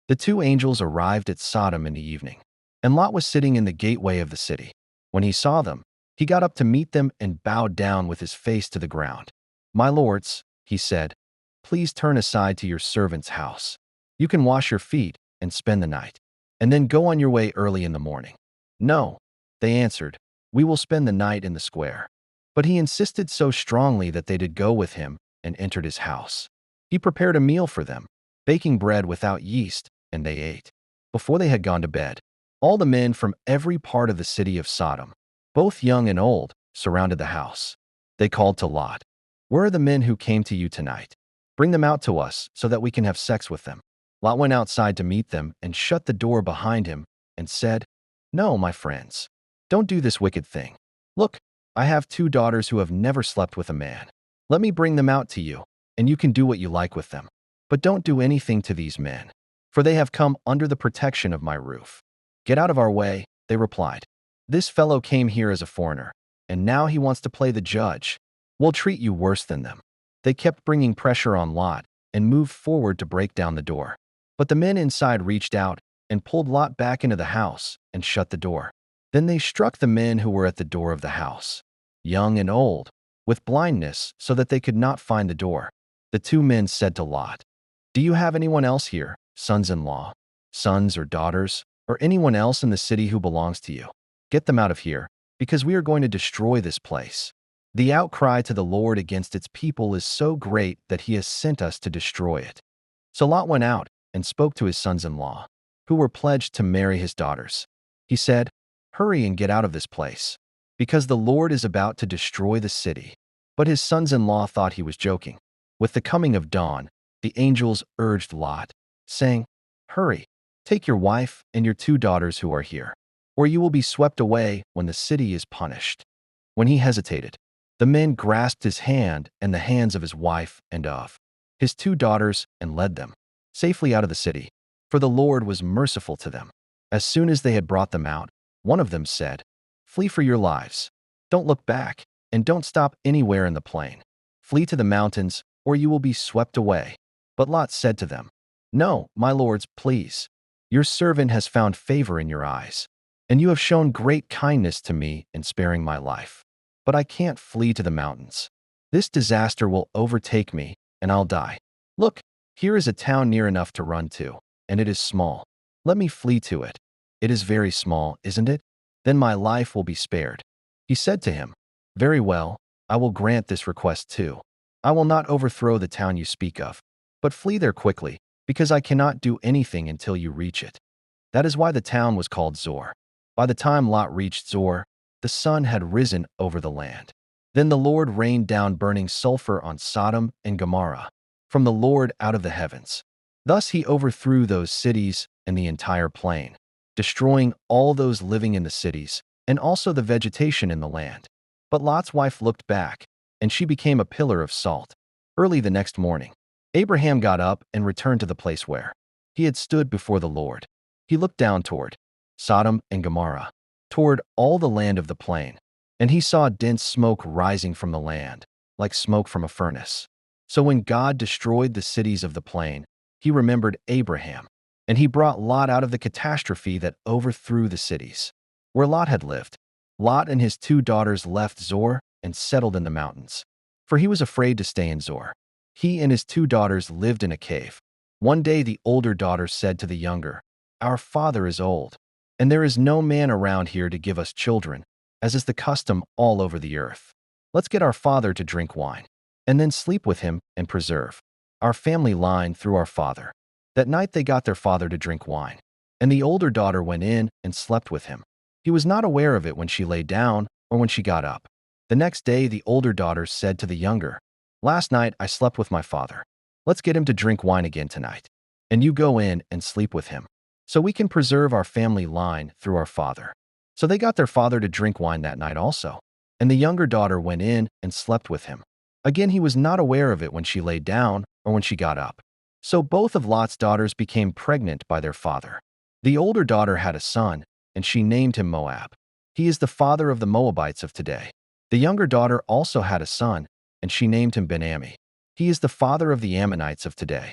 The two angels arrived at Sodom in the evening, and Lot was sitting in the gateway of the city. When he saw them, he got up to meet them and bowed down with his face to the ground. "My lords," he said, "please turn aside to your servant's house. You can wash your feet and spend the night, and then go on your way early in the morning." "No," they answered, "we will spend the night in the square." But he insisted so strongly that they did go with him and entered his house. He prepared a meal for them, baking bread without yeast, and they ate. Before they had gone to bed, all the men from every part of the city of Sodom, both young and old, surrounded the house. They called to Lot, "Where are the men who came to you tonight? Bring them out to us so that we can have sex with them." Lot went outside to meet them and shut the door behind him and said, "No, my friends, don't do this wicked thing. Look, I have two daughters who have never slept with a man. Let me bring them out to you, and you can do what you like with them. But don't do anything to these men, for they have come under the protection of my roof." "Get out of our way," they replied. "This fellow came here as a foreigner, and now he wants to play the judge. We'll treat you worse than them." They kept bringing pressure on Lot and moved forward to break down the door. But the men inside reached out and pulled Lot back into the house and shut the door. Then they struck the men who were at the door of the house, young and old, with blindness so that they could not find the door. The two men said to Lot, "Do you have anyone else here, sons-in-law, sons or daughters, or anyone else in the city who belongs to you? Get them out of here, because we are going to destroy this place. The outcry to the Lord against its people is so great that he has sent us to destroy it." So Lot went out and spoke to his sons-in-law, who were pledged to marry his daughters. He said, "Hurry and get out of this place, because the Lord is about to destroy the city." But his sons-in-law thought he was joking. With the coming of dawn, the angels urged Lot, saying, "Hurry, take your wife and your two daughters who are here, or you will be swept away when the city is punished." When he hesitated, the men grasped his hand and the hands of his wife and of his two daughters and led them safely out of the city, for the Lord was merciful to them. As soon as they had brought them out, one of them said, "Flee for your lives. Don't look back, and don't stop anywhere in the plain. Flee to the mountains, or you will be swept away." But Lot said to them, "No, my lords, please. Your servant has found favor in your eyes, and you have shown great kindness to me in sparing my life. But I can't flee to the mountains. This disaster will overtake me, and I'll die. Look, here is a town near enough to run to, and it is small. Let me flee to it. It is very small, isn't it? Then my life will be spared." He said to him, "Very well, I will grant this request too. I will not overthrow the town you speak of, but flee there quickly, because I cannot do anything until you reach it." That is why the town was called Zor. By the time Lot reached Zor, the sun had risen over the land. Then the Lord rained down burning sulfur on Sodom and Gomorrah from the Lord out of the heavens. Thus he overthrew those cities and the entire plain, destroying all those living in the cities and also the vegetation in the land. But Lot's wife looked back, and she became a pillar of salt. Early the next morning, Abraham got up and returned to the place where he had stood before the Lord. He looked down toward Sodom and Gomorrah, toward all the land of the plain, and he saw dense smoke rising from the land, like smoke from a furnace. So when God destroyed the cities of the plain, he remembered Abraham, and he brought Lot out of the catastrophe that overthrew the cities where Lot had lived. Lot and his two daughters left Zor and settled in the mountains, for he was afraid to stay in Zor. He and his two daughters lived in a cave. One day the older daughter said to the younger, "Our father is old, and there is no man around here to give us children, as is the custom all over the earth. Let's get our father to drink wine, and then sleep with him and preserve our family line through our father." That night they got their father to drink wine, and the older daughter went in and slept with him. He was not aware of it when she lay down or when she got up. The next day the older daughter said to the younger, "Last night I slept with my father. Let's get him to drink wine again tonight, and you go in and sleep with him, so we can preserve our family line through our father." So they got their father to drink wine that night also, and the younger daughter went in and slept with him. Again he was not aware of it when she lay down or when she got up. So both of Lot's daughters became pregnant by their father. The older daughter had a son, and she named him Moab. He is the father of the Moabites of today. The younger daughter also had a son, and she named him Ben-Ammi. He is the father of the Ammonites of today.